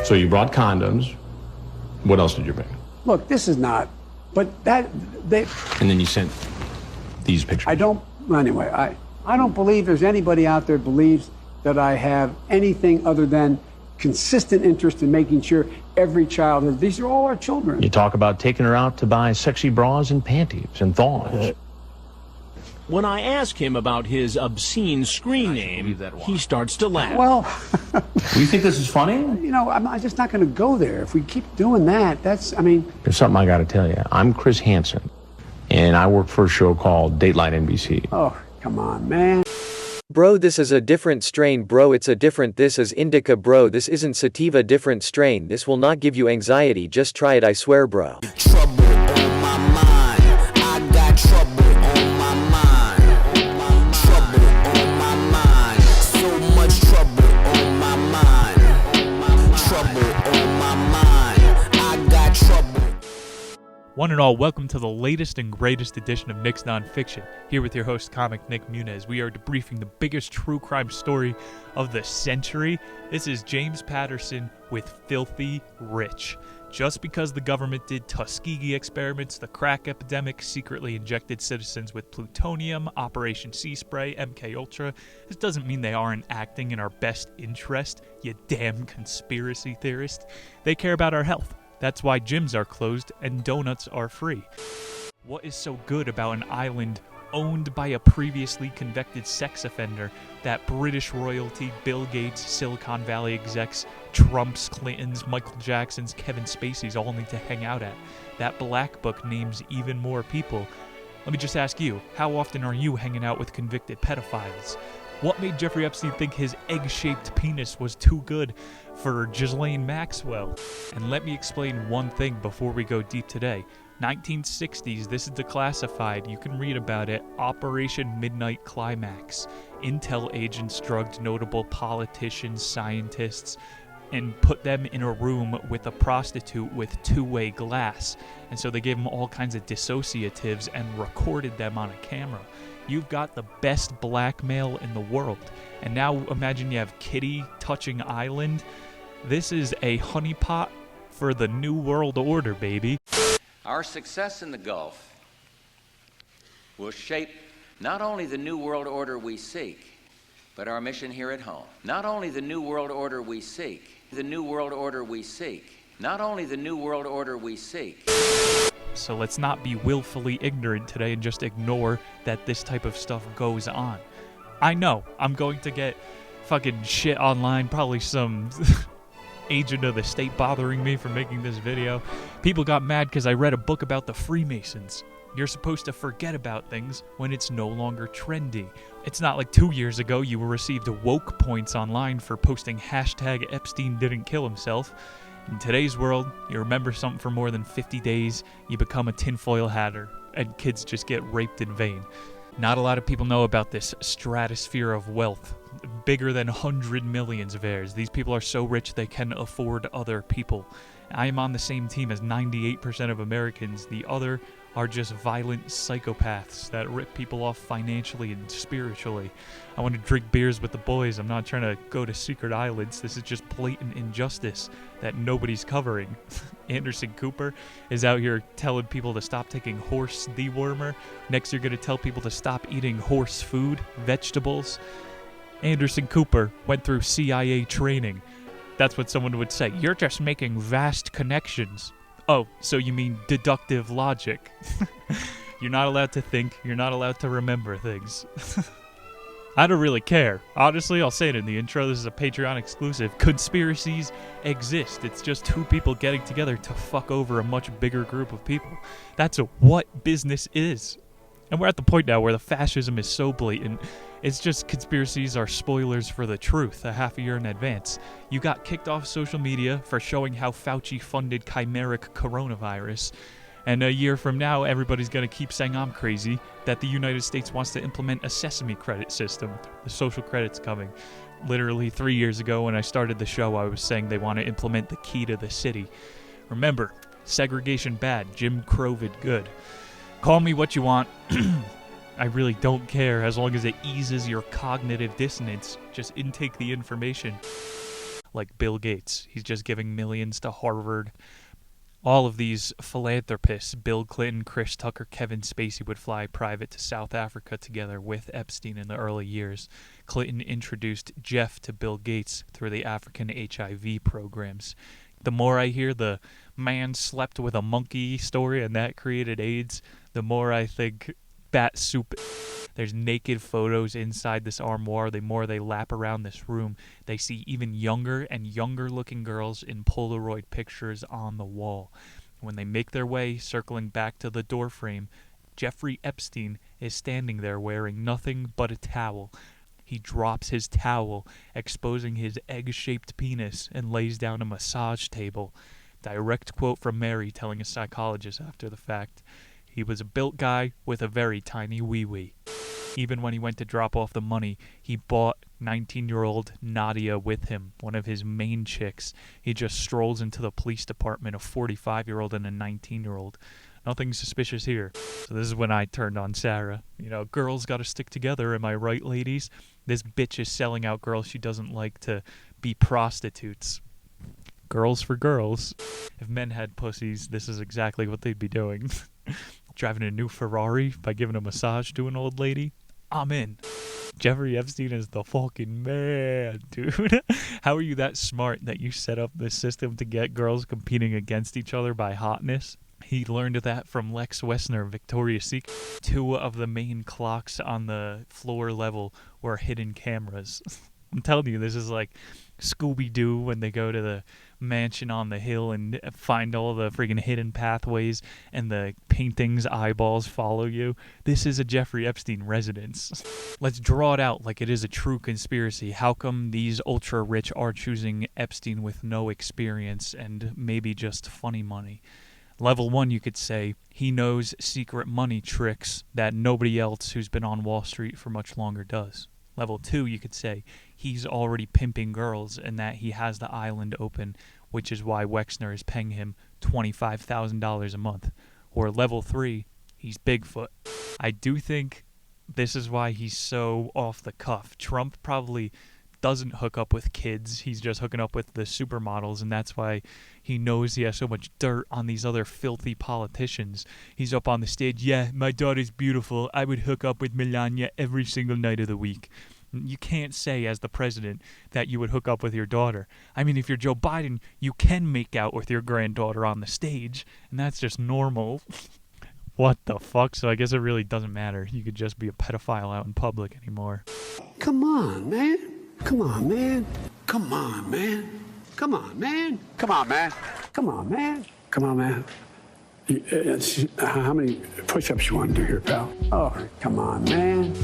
So you brought condoms. What else did you bring? Look, this is not, but they. And then you sent these pictures. Anyway, I don't believe there's anybody out there believes that I have anything other than consistent interest in making sure every child has. These are all our children. You talk about taking her out to buy sexy bras and panties and thongs. When I ask him about his obscene screen name, he starts to laugh. Well, You think this is funny? you know, I'm just not going to go there. If we keep doing that, There's something I gotta tell you. I'm Chris Hansen, and I work for a show called Dateline NBC. Oh, come on, man. Bro, this is a different strain, bro. It's a different. This is indica, bro. This isn't sativa, different strain. This will not give you anxiety. Just try it, I swear, bro. Trouble on my mind. I got trouble on my mind. Trouble on my mind. So much trouble on my mind. Trouble on my mind. I got trouble. One and all, welcome to the latest and greatest edition of Nick's Nonfiction. Here with your host, comic Nick Muniz. We are debriefing the biggest true crime story of the century. This is James Patterson with Filthy Rich. Just because the government did Tuskegee experiments, the crack epidemic, secretly injected citizens with plutonium, Operation Sea Spray, MK Ultra, this doesn't mean they aren't acting in our best interest, you damn conspiracy theorist. They care about our health. That's why gyms are closed and donuts are free. What is so good about an island owned by a previously convicted sex offender that British royalty, Bill Gates, Silicon Valley execs, Trump's, Clinton's, Michael Jackson's, Kevin Spacey's all need to hang out at? That black book names even more people. Let me just ask you, how often are you hanging out with convicted pedophiles? What made Jeffrey Epstein think his egg-shaped penis was too good for Ghislaine Maxwell? And let me explain one thing before we go deep today. 1960s, this is declassified. You can read about it. Operation Midnight Climax. Intel agents drugged notable politicians, scientists, and put them in a room with a prostitute with two-way glass. And so they gave them all kinds of dissociatives and recorded them on a camera. You've got the best blackmail in the world. And now imagine you have Kitty touching Island. This is a honeypot for the New World Order, baby. Our success in the Gulf will shape not only the New World Order we seek, but our mission here at home. Not only the New World Order we seek, the New World Order we seek. Not only the New World Order we seek. So let's not be willfully ignorant today and just ignore that this type of stuff goes on. I know, I'm going to get fucking shit online, probably some agent of the state bothering me for making this video. People got mad because I read a book about the Freemasons. You're supposed to forget about things when it's no longer trendy. It's not like 2 years ago you received woke points online for posting hashtag Epstein didn't kill himself. In today's world, you remember something for more than 50 days, you become a tinfoil hatter, and kids just get raped in vain. Not a lot of people know about this stratosphere of wealth, bigger than 100 millions of heirs. These people are so rich they can afford other people. I am on the same team as 98% of Americans. The other are just violent psychopaths that rip people off financially and spiritually. I want to drink beers with the boys. I'm not trying to go to secret islands. This is just blatant injustice that nobody's covering. Anderson Cooper is out here telling people to stop taking horse dewormer. Next, you're going to tell people to stop eating horse food, vegetables. Anderson Cooper went through CIA training. That's what someone would say. You're just making vast connections. Oh, so you mean deductive logic. You're not allowed to think. You're not allowed to remember things. I don't really care. Honestly, I'll say it in the intro. This is a Patreon exclusive. Conspiracies exist. It's just two people getting together to fuck over a much bigger group of people. That's what business is. And we're at the point now where the fascism is so blatant. It's just conspiracies are spoilers for the truth a half a year in advance. You got kicked off social media for showing how Fauci funded chimeric coronavirus. And a year from now, everybody's going to keep saying I'm crazy, that the United States wants to implement a Sesame credit system. The social credit's coming. Literally 3 years ago when I started the show, I was saying they want to implement the key to the city. Remember, segregation bad, Jim Crovid good. Call me what you want. I really don't care as long as it eases your cognitive dissonance. Just intake the information. like Bill Gates. He's just giving millions to Harvard. All of these philanthropists, Bill Clinton, Chris Tucker, Kevin Spacey, would fly private to South Africa together with Epstein in the early years. Clinton introduced Jeff to Bill Gates through the African HIV programs. The more I hear the man slept with a monkey story and that created AIDS, the more I think bat soup. There's naked photos inside this armoire. The more they lap around this room, they see even younger and younger looking girls in Polaroid pictures on the wall. When they make their way, circling back to the doorframe, Jeffrey Epstein is standing there wearing nothing but a towel. He drops his towel, exposing his egg-shaped penis, and lays down a massage table. Direct quote from Mary telling a psychologist after the fact. He was a built guy with a very tiny wee-wee. Even when he went to drop off the money, he bought 19-year-old Nadia with him, one of his main chicks. He just strolls into the police department, a 45-year-old and a 19-year-old. Nothing suspicious here. So this is when I turned on Sarah. You know, girls gotta stick together, am I right, ladies? This bitch is selling out girls she doesn't like to be prostitutes. Girls for girls. If men had pussies, this is exactly what they'd be doing. Driving a new Ferrari by giving a massage to an old lady? I'm in. Jeffrey Epstein is the fucking man, dude. How are you that smart that you set up this system to get girls competing against each other by hotness? He learned that from Lex Wessner, Victoria's Secret. 2 of the main clocks on the floor level were hidden cameras. I'm telling you, this is like Scooby-Doo when they go to the mansion on the hill and find all the friggin' hidden pathways and the paintings' eyeballs follow you. This is a Jeffrey Epstein residence. Let's draw it out like it is a true conspiracy. How come these ultra-rich are choosing Epstein with no experience and maybe just funny money? Level 1, you could say, he knows secret money tricks that nobody else who's been on Wall Street for much longer does. Level 2, you could say, he's already pimping girls and that he has the island open, which is why Wexner is paying him $25,000 a month. Or level 3, he's Bigfoot. I do think this is why he's so off the cuff. Trump probably doesn't hook up with kids. He's just hooking up with the supermodels, and that's why he knows he has so much dirt on these other filthy politicians. He's up on the stage, yeah, my daughter's beautiful. I would hook up with Melania every single night of the week. You can't say as the president that you would hook up with your daughter. I mean, if you're Joe Biden, you can make out with your granddaughter on the stage, and that's just normal. What the fuck? So I guess it really doesn't matter. You could just be a pedophile out in public anymore. Come on, man. Come on, man. Come on, man. Come on, man. Come on, man. Come on, man. Come on, man. How many push-ups you want to do here, pal? Oh, come on, man.